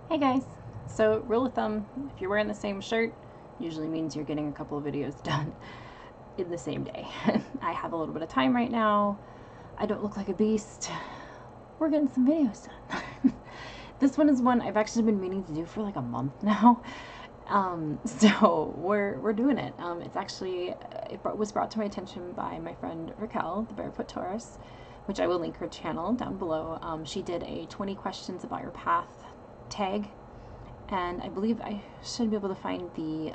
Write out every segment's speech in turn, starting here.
Hey guys! So, rule of thumb, if you're wearing the same shirt, usually means you're getting a couple of videos done in the same day. I have a little bit of time right now. I don't look like a beast. We're getting some videos done. This one is one I've actually been meaning to do for like a month now. So we're doing it. It's actually, was brought to my attention by my friend Raquel, Thebarefoottaurus, which I will link her channel down below. She did a 20 questions about your path tag, and I believe I should be able to find the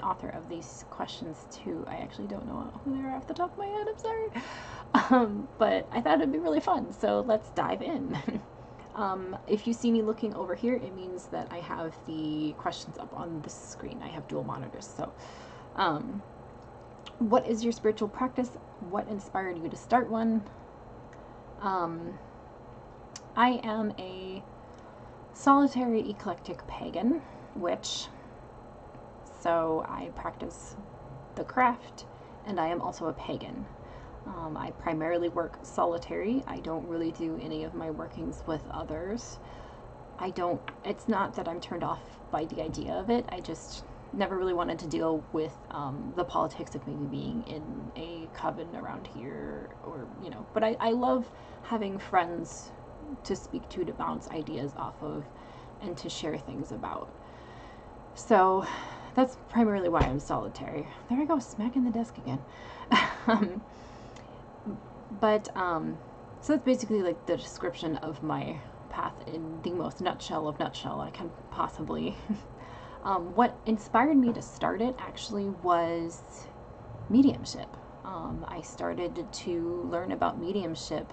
author of these questions too. I actually don't know who they are off the top of my head, I'm sorry. But I thought it'd be really fun, so let's dive in. If you see me looking over here, it means that I have the questions up on the screen. I have dual monitors. So, what is your spiritual practice? What inspired you to start one? I am a solitary eclectic pagan witch, so I practice the craft, and I am also a pagan. I primarily work solitary. I don't really do any of my workings with others. It's not that I'm turned off by the idea of it. I just never really wanted to deal with the politics of maybe being in a coven around here, or, but I love having friends to speak to bounce ideas off of and to share things about. So that's primarily why I'm solitary. There I go, smacking the desk again. So that's basically like the description of my path in the most nutshell of nutshell I can possibly. What inspired me to start it actually was mediumship. I started to learn about mediumship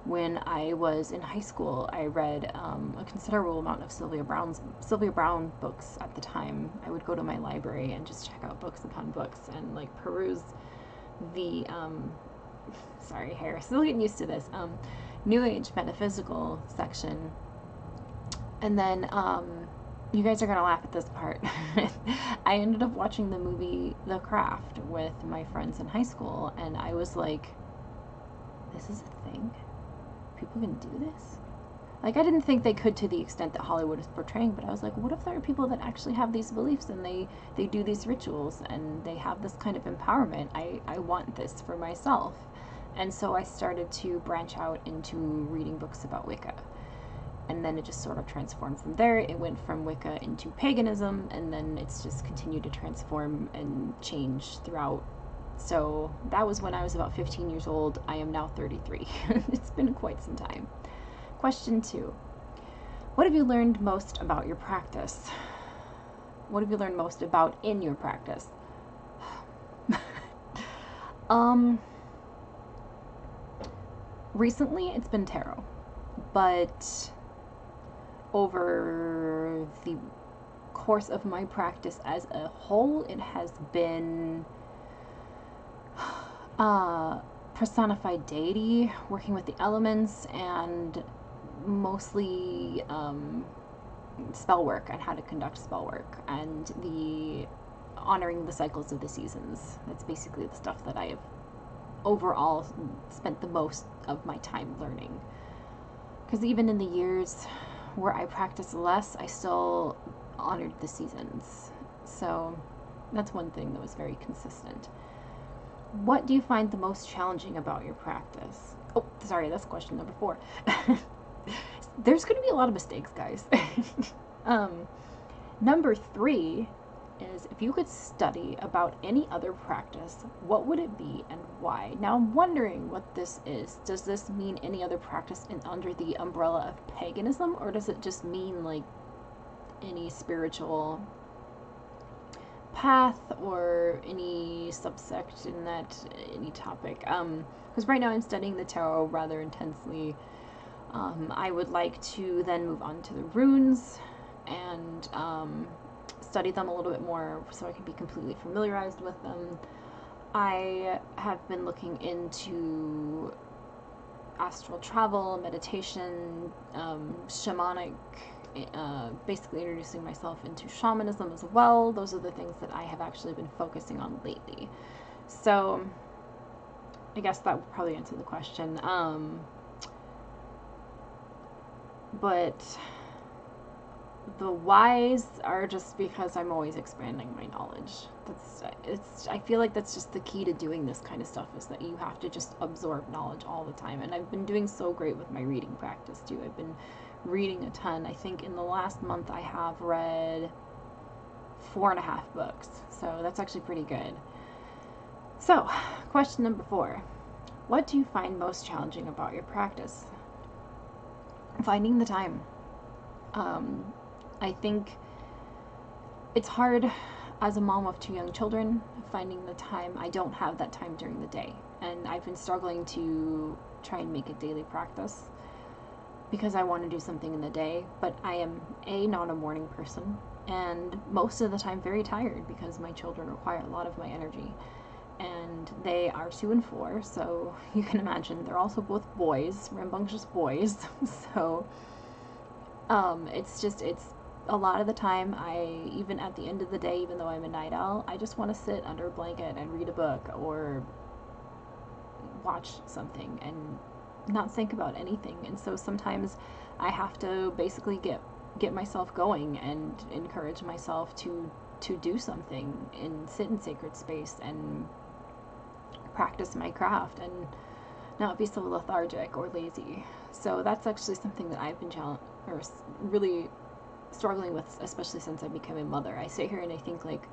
when I was in high school. I read a considerable amount of Sylvia Browne books at the time. I would go to my library and just check out books upon books and like peruse the sorry, hair, still getting used to this, New Age metaphysical section. And then you guys are gonna laugh at this part. I ended up watching the movie The Craft with my friends in high school, and I was like, this is a thing? People can do this? Like, I didn't think they could to the extent that Hollywood is portraying, but I was like, what if there are people that actually have these beliefs and they do these rituals and they have this kind of empowerment? I want this for myself. And so I started to branch out into reading books about Wicca. And then it just sort of transformed from there. It went from Wicca into paganism, and then it's just continued to transform and change throughout. So that was when I was about 15 years old. I am now 33. It's been quite some time. Question 2. What have you learned most about your practice? What have you learned most about in your practice? Recently it's been tarot, but over the course of my practice as a whole, it has been personified deity, working with the elements, and mostly spell work and how to conduct spell work, and the honoring the cycles of the seasons. That's basically the stuff that I have overall spent the most of my time learning. Because even in the years where I practiced less, I still honored the seasons. So that's one thing that was very consistent. What do you find the most challenging about your practice? Oh, sorry, that's question number 4. There's going to be a lot of mistakes, guys. Number 3 is, if you could study about any other practice, what would it be and why? Now I'm wondering what this is. Does this mean any other practice under the umbrella of paganism, or does it just mean like any spiritual path or any subsect in that, any topic? Because right now I'm studying the tarot rather intensely. I would like to then move on to the runes and study them a little bit more so I can be completely familiarized with them. I have been looking into astral travel, meditation, shamanic, basically introducing myself into shamanism as well. Those are the things that I have actually been focusing on lately. So I guess that would probably answer the question. But The whys are just because I'm always expanding my knowledge. I feel like that's just the key to doing this kind of stuff, is that you have to just absorb knowledge all the time. And I've been doing so great with my reading practice too. I've been reading a ton. I think in the last month I have read 4.5 books. So that's actually pretty good. So, question number 4. What do you find most challenging about your practice? Finding the time. I think it's hard as a mom of 2 young children, finding the time. I don't have that time during the day, and I've been struggling to try and make it daily practice because I want to do something in the day, but I am not a morning person, and most of the time very tired because my children require a lot of my energy, and they are 2 and 4, so you can imagine they're also both boys, rambunctious boys. So it's a lot of the time, even at the end of the day, even though I'm a night owl, I just want to sit under a blanket and read a book or watch something and not think about anything. And so sometimes I have to basically get myself going and encourage myself to do something and sit in sacred space and practice my craft and not be so lethargic or lazy. So that's actually something that I've been really struggling with, especially since I became a mother. I sit here and I think, like,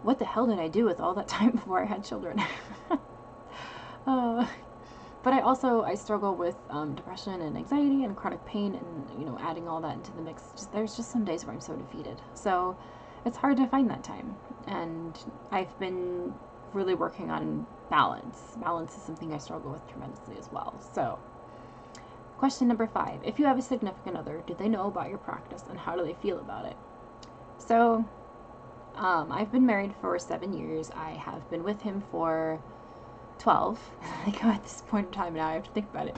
what the hell did I do with all that time before I had children? But I struggle with depression and anxiety and chronic pain, and adding all that into the mix, there's just some days where I'm so defeated. So it's hard to find that time, and I've been really working on balance. Balance is something I struggle with tremendously as well. So question number 5. If you have a significant other, do they know about your practice, and how do they feel about it? So I've been married for 7 years. I have been with him for 12. I think at this point in time now, I have to think about it.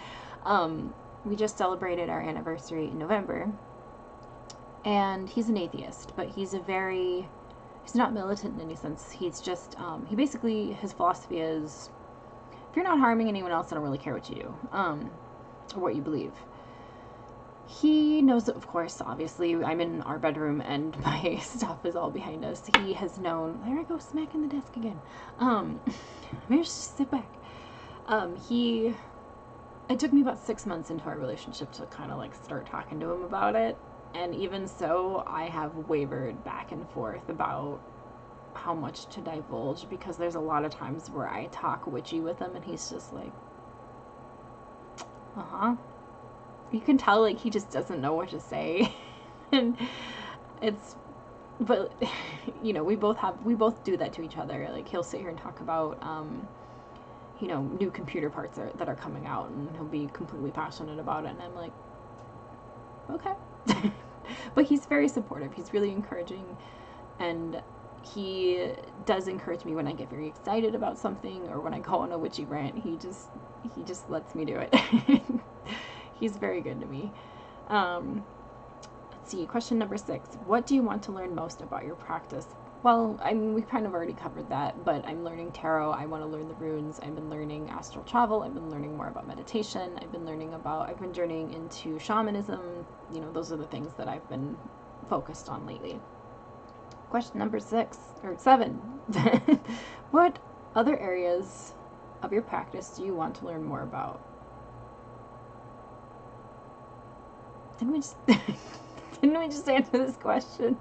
We just celebrated our anniversary in November, and he's an atheist, but he's not militant in any sense. He's just, his philosophy is, if you're not harming anyone else, I don't really care what you do, or what you believe. He knows that, of course, obviously, I'm in our bedroom and my stuff is all behind us. He has known, there I go, smacking the desk again. Maybe just sit back. It took me about 6 months into our relationship to kind of start talking to him about it. And even so, I have wavered back and forth about how much to divulge, because there's a lot of times where I talk witchy with him and he's just like, you can tell he just doesn't know what to say. And but we both do that to each other. He'll sit here and talk about new computer parts that are coming out, and he'll be completely passionate about it, and I'm like, okay. But he's very supportive. He's really encouraging, and he does encourage me when I get very excited about something or when I go on a witchy rant. He just lets me do it. He's very good to me. Let's see, question number 6. What do you want to learn most about your practice? Well, I mean, we kind of already covered that, but I'm learning tarot. I want to learn the runes. I've been learning astral travel. I've been learning more about meditation. I've been journeying into shamanism. Those are the things that I've been focused on lately. Question number 7. What other areas of your practice do you want to learn more about? Didn't we just answer this question?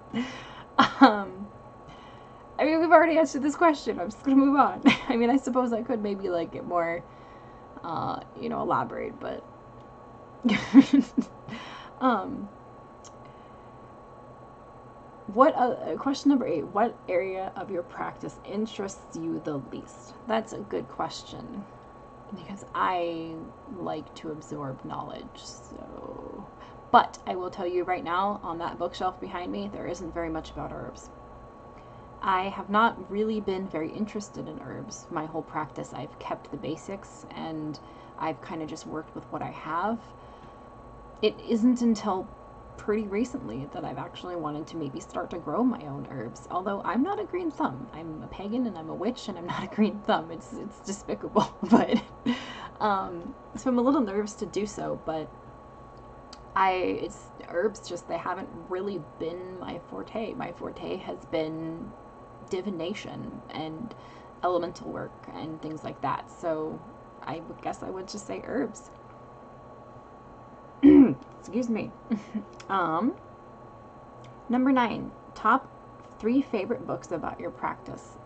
I mean, we've already answered this question. I'm just going to move on. I mean, I suppose I could maybe get more, elaborate, but question number 8, what area of your practice interests you the least? That's a good question, because I like to absorb knowledge. But I will tell you right now, on that bookshelf behind me, there isn't very much about herbs. I have not really been very interested in herbs. My whole practice, I've kept the basics, and I've kind of just worked with what I have. It isn't until pretty recently that I've actually wanted to maybe start to grow my own herbs. Although I'm not a green thumb. I'm a pagan and I'm a witch, and I'm not a green thumb. It's despicable. But so I'm a little nervous to do so, but it's herbs, just they haven't really been my forte. My forte has been divination and elemental work and things like that. So I would guess I would just say herbs. Excuse me. Number 9, top 3 favorite books about your practice.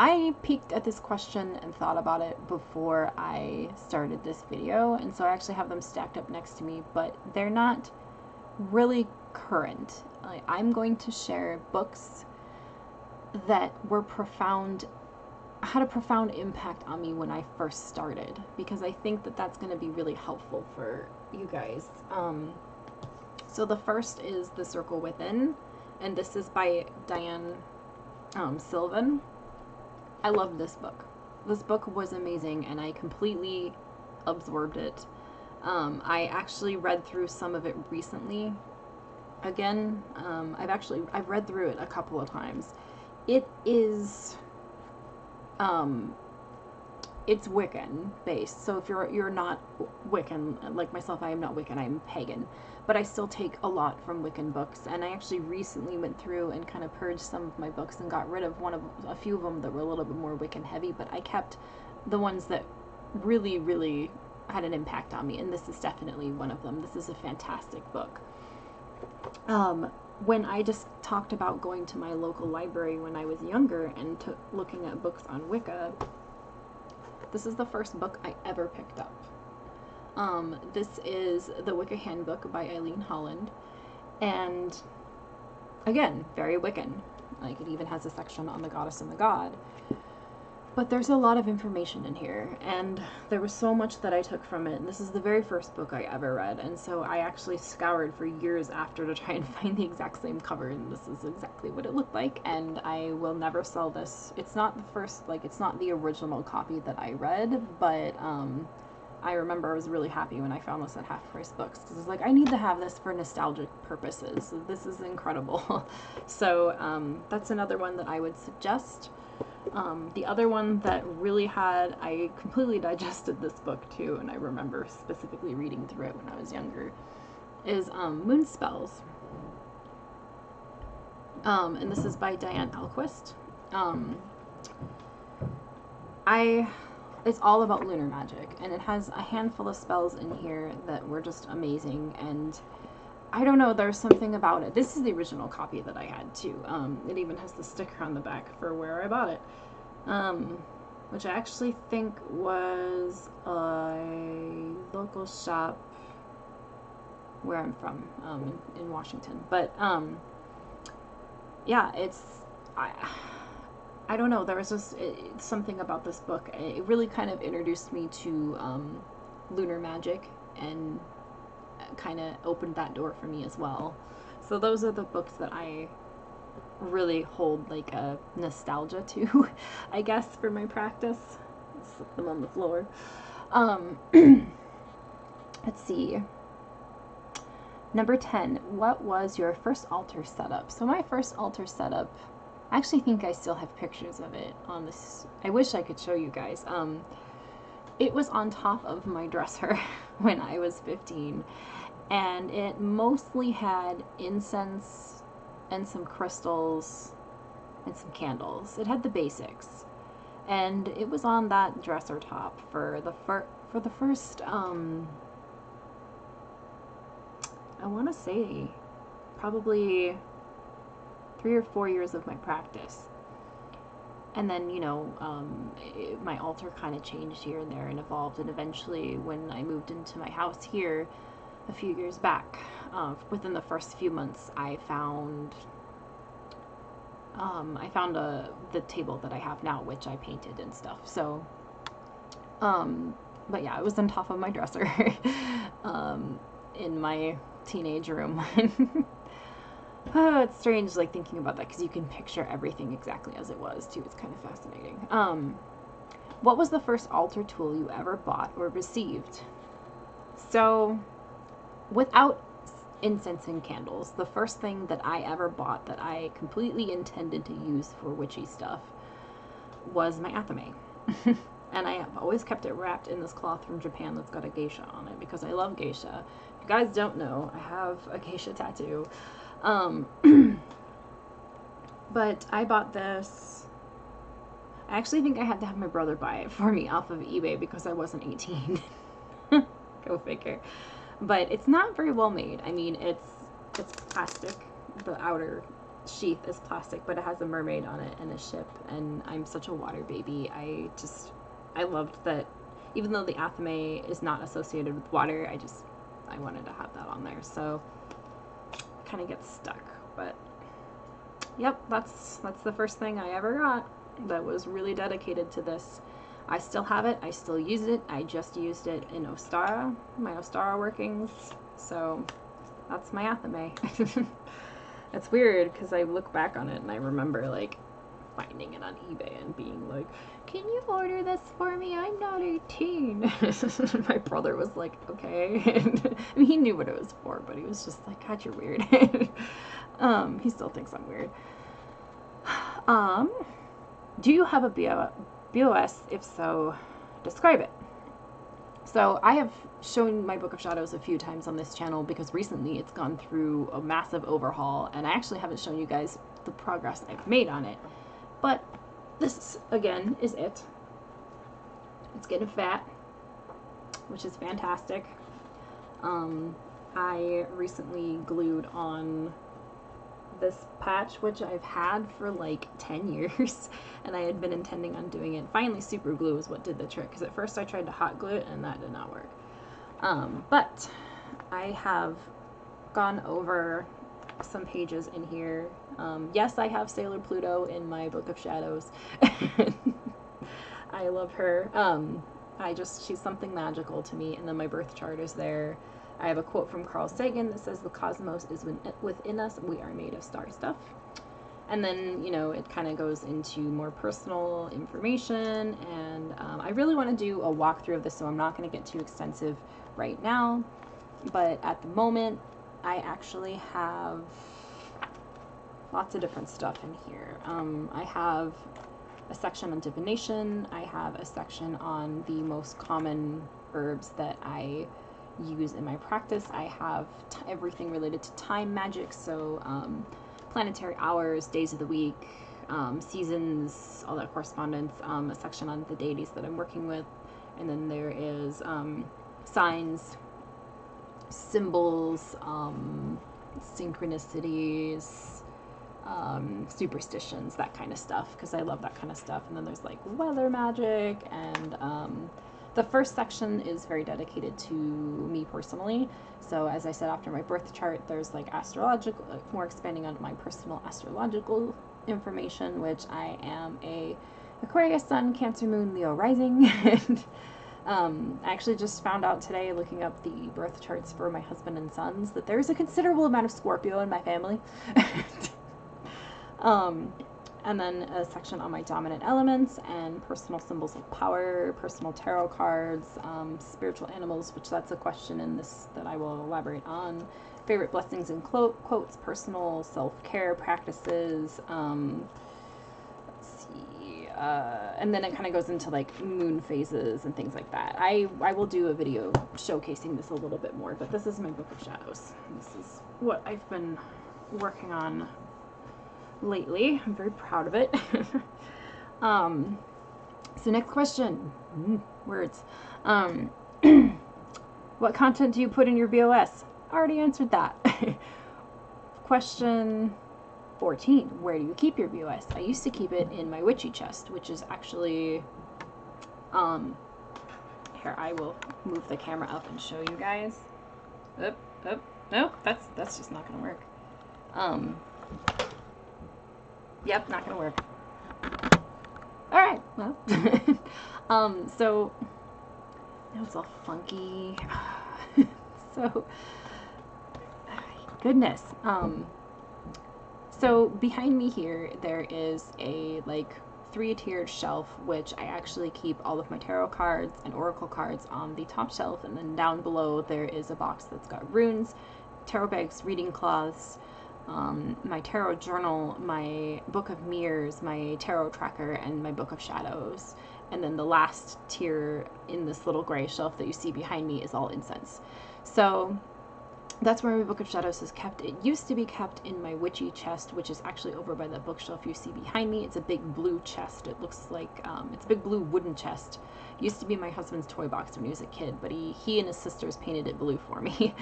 I peeked at this question and thought about it before I started this video, and so I actually have them stacked up next to me, but they're not really current. I'm going to share books that were had a profound impact on me when I first started, because I think that that's going to be really helpful for you guys. So the first is The Circle Within, and this is by Diane Sylvan. I love this book. This book was amazing, and I completely absorbed it. I actually read through some of it recently. Again, I've read through it a couple of times. It is, it's Wiccan based. So if you're not Wiccan, like myself, I am not Wiccan, I'm pagan. But I still take a lot from Wiccan books, and I actually recently went through and kind of purged some of my books and got rid of a few of them that were a little bit more Wiccan heavy, but I kept the ones that really, really had an impact on me, and this is definitely one of them. This is a fantastic book. When I just talked about going to my local library when I was younger and looking at books on Wicca, this is the first book I ever picked up. This is The Wicca Handbook by Eileen Holland, and again, very Wiccan. Like, it even has a section on the goddess and the god. But there's a lot of information in here, and there was so much that I took from it. And this is the very first book I ever read, and so I actually scoured for years after to try and find the exact same cover, and this is exactly what it looked like, and I will never sell this. It's not the first, it's not the original copy that I read, but I remember I was really happy when I found this at Half Price Books, because I was like, I need to have this for nostalgic purposes. This is incredible. So that's another one that I would suggest. The other one that really I completely digested this book too, and I remember specifically reading through it when I was younger, is Moon Spells. And this is by Diane Alquist. It's all about lunar magic, and it has a handful of spells in here that were just amazing, and I don't know, there's something about it. This is the original copy that I had too. It even has the sticker on the back for where I bought it, which I actually think was a local shop where I'm from, in Washington. But yeah, I don't know, there was just something about this book. It really kind of introduced me to lunar magic, and kind of opened that door for me as well. So those are the books that I really hold like a nostalgia to, I guess, for my practice. Let's slip them on the floor. Let's see. Number 10, what was your first altar setup? So my first altar setup, I actually think I still have pictures of it on this. I wish I could show you guys. It was on top of my dresser when I was 15, and it mostly had incense and some crystals and some candles. It had the basics, and it was on that dresser top for the first I want to say probably 3 or 4 years of my practice. And then, you know, my altar kind of changed here and there and evolved, and eventually when I moved into my house here a few years back, within the first few months, I found the table that I have now, which I painted and stuff. So, but yeah, it was on top of my dresser in my teenage room. Oh, it's strange, like, thinking about that, because you can picture everything exactly as it was, too. It's kind of fascinating. What was the first altar tool you ever bought or received? So, without incense and candles, the first thing that I ever bought that I completely intended to use for witchy stuff was my athame. And I have always kept it wrapped in this cloth from Japan that's got a geisha on it because I love geisha. If you guys don't know, I have a geisha tattoo. But I bought this. I actually think I had to have my brother buy it for me off of eBay because I wasn't 18. Go figure. But it's not very well made. I mean, it's plastic. The outer sheath is plastic, but it has a mermaid on it and a ship, and I'm such a water baby. I loved that even though the athame is not associated with water, I wanted to have that on there, so it kind of gets stuck. But yep, that's the first thing I ever got that was really dedicated to this. I still have it, I still use it. I just used it in Ostara, my Ostara workings, so that's my athame. It's weird because I look back on it and I remember like finding it on eBay and being like, can you order this for me? I'm not 18. My brother was like, okay. I mean, he knew what it was for, but he was just like, God, you're weird. He still thinks I'm weird. Do you have a BOS? If so, describe it. So I have shown my Book of Shadows a few times on this channel because recently it's gone through a massive overhaul, and I actually haven't shown you guys the progress I've made on it. But this, again, is it. It's getting fat, which is fantastic. I recently glued on this patch, which I've had for like 10 years, and I had been intending on doing it. Finally, super glue is what did the trick, because at first I tried to hot glue it and that did not work. But I have gone over some pages in here. Yes, I have Sailor Pluto in my Book of Shadows. I love her. She's something magical to me. And then my birth chart is there. I have a quote from Carl Sagan that says, the cosmos is within us, we are made of star stuff. And then, you know, it kind of goes into more personal information, and I really want to do a walkthrough of this, so I'm not going to get too extensive right now. But at the moment, I actually have lots of different stuff in here. I have a section on divination. I have a section on the most common herbs that I use in my practice. I have everything related to time magic, so planetary hours, days of the week, seasons, all that correspondence, a section on the deities that I'm working with, and then there is signs, symbols, synchronicities, superstitions, that kind of stuff, because I love that kind of stuff. And then there's like weather magic, and the first section is very dedicated to me personally. So as I said, after my birth chart, there's like astrological, more expanding on my personal astrological information, which I am a Aquarius Sun, Cancer Moon, Leo Rising. And I actually just found out today, looking up the birth charts for my husband and sons, that there's a considerable amount of Scorpio in my family. And then a section on my dominant elements and personal symbols of power, personal tarot cards, spiritual animals, which that's a question in this that I will elaborate on, favorite blessings and quotes, personal self-care practices, let's see, and then it kind of goes into like moon phases and things like that. I will do a video showcasing this a little bit more, but this is my Book of Shadows. This is what I've been working on lately. I'm very proud of it. So next question. Words. What content do you put in your BOS? Already answered that. Question 14. Where do you keep your BOS? I used to keep it in my witchy chest, which is actually here, I will move the camera up and show you guys. Nope, that's just not gonna work. Yep, not gonna work. Alright, well. So that was all funky. So goodness. So behind me here there is a like 3-tiered shelf, which I actually keep all of my tarot cards and oracle cards on the top shelf, and then down below there is a box that's got runes, tarot bags, reading cloths, my tarot journal, my book of mirrors, my tarot tracker, and my Book of Shadows. And then the last tier in this little gray shelf that you see behind me is all incense. So that's where my Book of Shadows is kept. It used to be kept in my witchy chest, which is actually over by the bookshelf you see behind me. It's a big blue chest. It looks like, it's a big blue wooden chest. It used to be my husband's toy box when he was a kid, but he and his sisters painted it blue for me.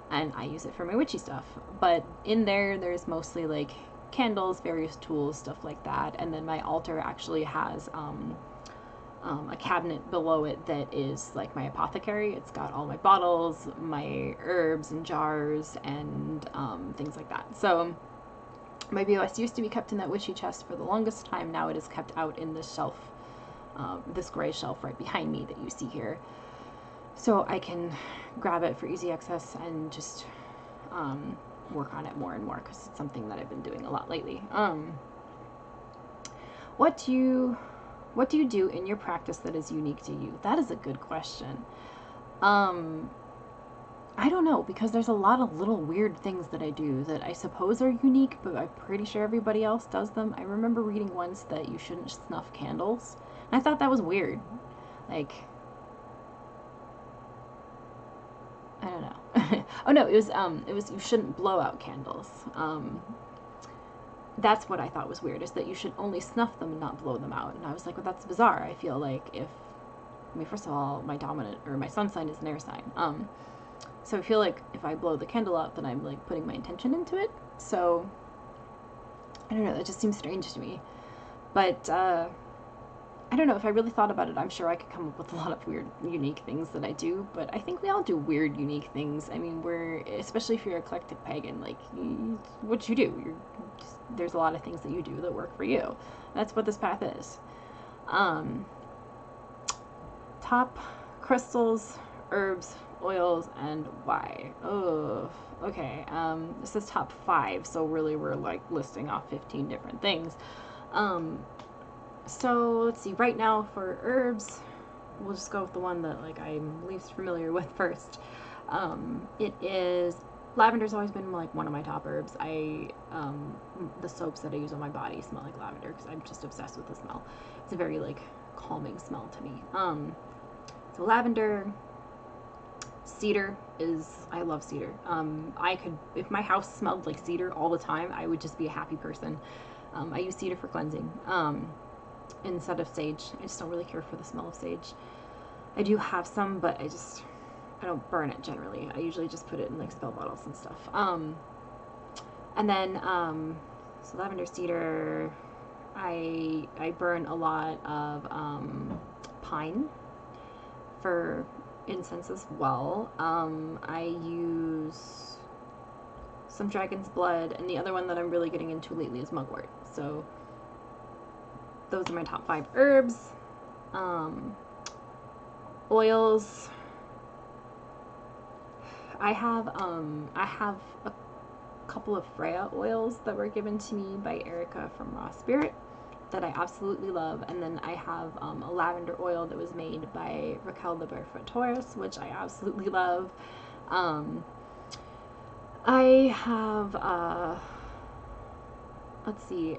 And I use it for my witchy stuff. But in there, there's mostly like candles, various tools, stuff like that. And then my altar actually has a cabinet below it that is like my apothecary. It's got all my bottles, my herbs and jars, and things like that. So my BOS used to be kept in that witchy chest for the longest time. Now it is kept out in this shelf, this gray shelf right behind me that you see here. So I can grab it for easy access and just work on it more and more, because it's something that I've been doing a lot lately. What do you do in your practice that is unique to you? That is a good question. I don't know, because there's a lot of little weird things that I do that I suppose are unique, but I'm pretty sure everybody else does them. I remember reading once that you shouldn't snuff candles, and I thought that was weird. Like, I don't know. Oh no, it was you shouldn't blow out candles. That's what I thought was weird, is that you should only snuff them and not blow them out. And I was like, well, that's bizarre. I feel like first of all, my sun sign is an air sign. So I feel like if I blow the candle out, then I'm like putting my intention into it. So I don't know, that just seems strange to me. But I don't know, if I really thought about it, I'm sure I could come up with a lot of weird, unique things that I do, but I think we all do weird, unique things. I mean, especially if you're eclectic pagan, like, what you do, there's a lot of things that you do that work for you. That's what this path is. Top crystals, herbs, oils, and why. Oh, okay. This is top 5, so really we're like listing off 15 different things. So let's see, right now for herbs, we'll just go with the one that like I'm least familiar with first. It is, lavender's always been like one of my top herbs. The soaps that I use on my body smell like lavender because I'm just obsessed with the smell. It's a very like calming smell to me. So lavender, cedar I love cedar. If my house smelled like cedar all the time, I would just be a happy person. I use cedar for cleansing. Instead of sage. I just don't really care for the smell of sage. I do have some, but I don't burn it generally. I usually just put it in like spell bottles and stuff. And then, so lavender, cedar, I burn a lot of pine for incense as well. I use some dragon's blood, and the other one that I'm really getting into lately is mugwort. So those are my top 5 herbs. Oils. I have a couple of Freya oils that were given to me by Erica from Raw Spirit that I absolutely love, and then I have a lavender oil that was made by Raquel Thebarefoottaurus, which I absolutely love. I have let's see,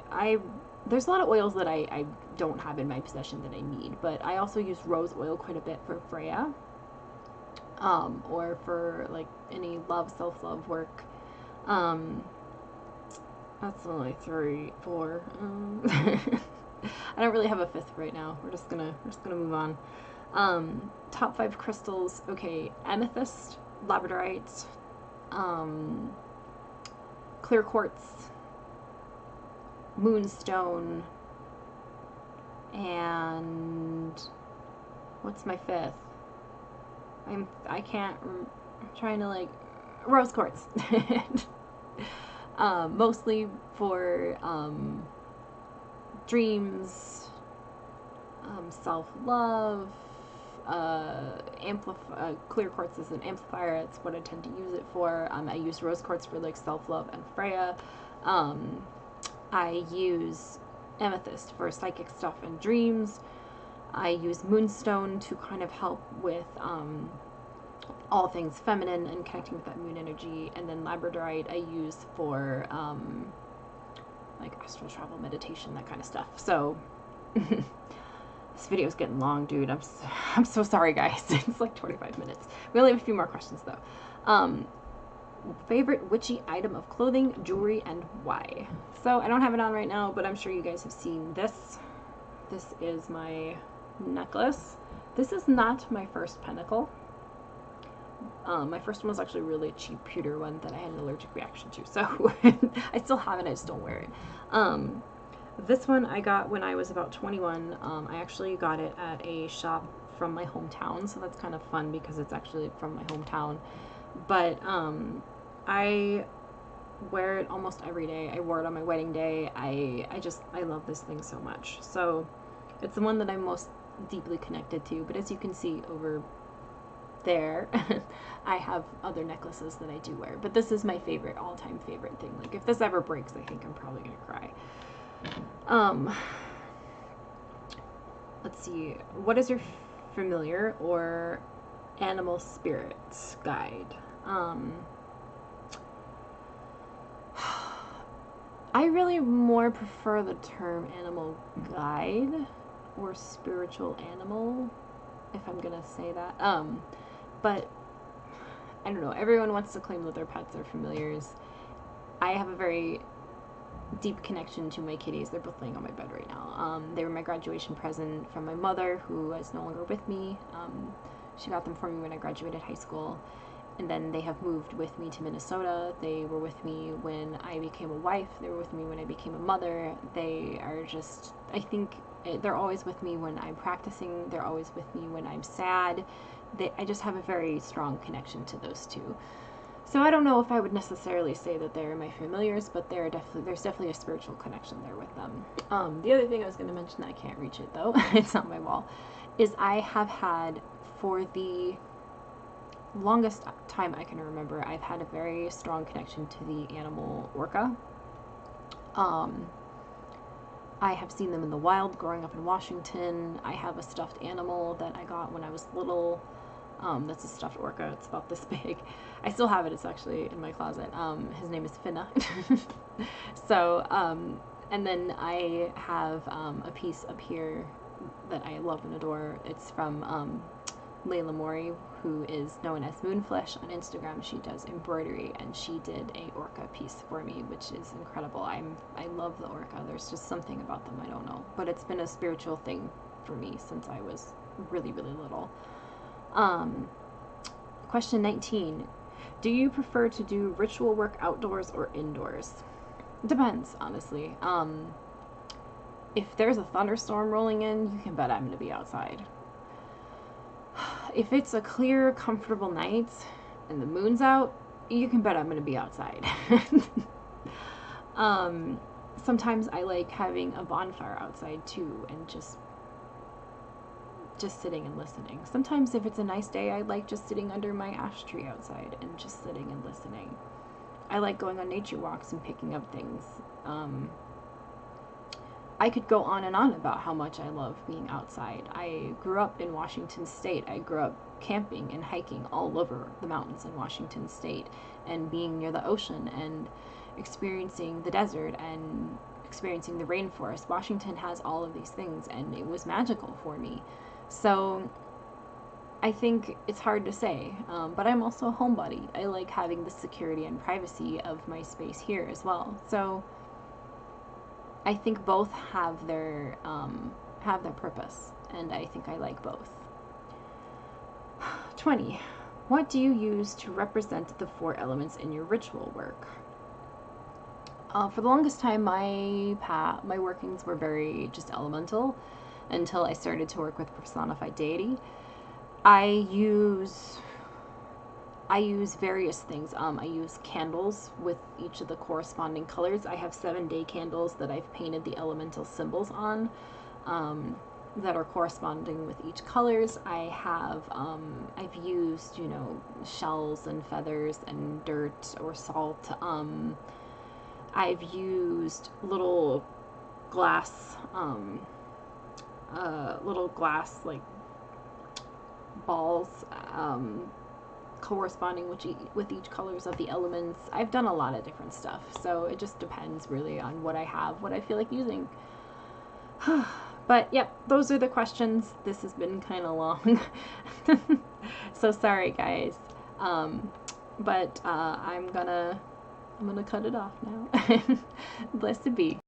there's a lot of oils that I don't have in my possession that I need, but I also use rose oil quite a bit for Freya, or for like any self-love work. That's only 3, 4. I don't really have a 5th right now. We're just gonna move on. Top 5 crystals. Okay, amethyst, labradorite, clear quartz, moonstone, and what's my 5th? I'm trying to like, rose quartz. Mostly for dreams, self-love, clear quartz is an amplifier. It's what I tend to use it for. I use rose quartz for like self-love and Freya. I use amethyst for psychic stuff and dreams. I use moonstone to kind of help with all things feminine and connecting with that moon energy, and then labradorite I use for like astral travel, meditation, that kind of stuff. So This video's getting long, dude. I'm so sorry, guys. It's like 25 minutes. We only have a few more questions, though. Favorite witchy item of clothing, jewelry, and why? So, I don't have it on right now, but I'm sure you guys have seen this. This is my necklace. This is not my first pentacle. My first one was actually a really cheap pewter one that I had an allergic reaction to, so I still have it, I just don't wear it. This one I got when I was about 21. I actually got it at a shop from my hometown, so that's kind of fun because it's actually from my hometown. But I wear it almost every day. I wore it on my wedding day. I love this thing so much. So it's the one that I'm most deeply connected to, but as you can see over there, I have other necklaces that I do wear, but this is my favorite, all-time favorite thing. Like, if this ever breaks, I think I'm probably gonna cry. Let's see, what is your familiar or animal spirit guide? I really more prefer the term animal guide or spiritual animal, if I'm gonna say that. But I don't know, everyone wants to claim that their pets are familiars. I have a very deep connection to my kitties. They're both laying on my bed right now. They were my graduation present from my mother, who is no longer with me. She got them for me when I graduated high school, and then they have moved with me to Minnesota. They were with me when I became a wife. They were with me when I became a mother. They are just, I think, they're always with me when I'm practicing. They're always with me when I'm sad. I just have a very strong connection to those two. So I don't know if I would necessarily say that they're my familiars, but there's definitely a spiritual connection there with them. The other thing I was going to mention, I can't reach it though, it's on my wall, is I have had, for the longest time I can remember, I've had a very strong connection to the animal orca. I have seen them in the wild growing up in Washington. I have a stuffed animal that I got when I was little. That's a stuffed orca. It's about this big. I still have it. It's actually in my closet. His name is Finna. So, and then I have a piece up here that I love and adore. It's from Layla Mori, who is known as Moonflesh on Instagram. She does embroidery, and she did a orca piece for me, which is incredible. I love the orca. There's just something about them, I don't know. But it's been a spiritual thing for me since I was really, really little. Question 19. Do you prefer to do ritual work outdoors or indoors? It depends, honestly. If there's a thunderstorm rolling in, you can bet I'm going to be outside. If it's a clear, comfortable night and the moon's out, you can bet I'm going to be outside. Sometimes I like having a bonfire outside too, and just sitting and listening. Sometimes if it's a nice day, I like just sitting under my ash tree outside and just sitting and listening. I like going on nature walks and picking up things. I could go on and on about how much I love being outside. I grew up in Washington State. I grew up camping and hiking all over the mountains in Washington State, and being near the ocean and experiencing the desert and experiencing the rainforest. Washington has all of these things, and it was magical for me. So I think it's hard to say, but I'm also a homebody. I like having the security and privacy of my space here as well. So I think both have their purpose, and I think I like both. 20. What do you use to represent the 4 elements in your ritual work? For the longest time, my workings were very just elemental, until I started to work with personified deity. I use various things. I use candles with each of the corresponding colors. I have 7-day candles that I've painted the elemental symbols on, that are corresponding with each colors. I have, I've used, shells and feathers and dirt or salt. I've used little glass, like balls, corresponding with each colors of the elements. I've done a lot of different stuff, so it just depends really on what I have, what I feel like using. But yep, those are the questions. This has been kind of long. So sorry guys. But I'm gonna cut it off now. Blessed be.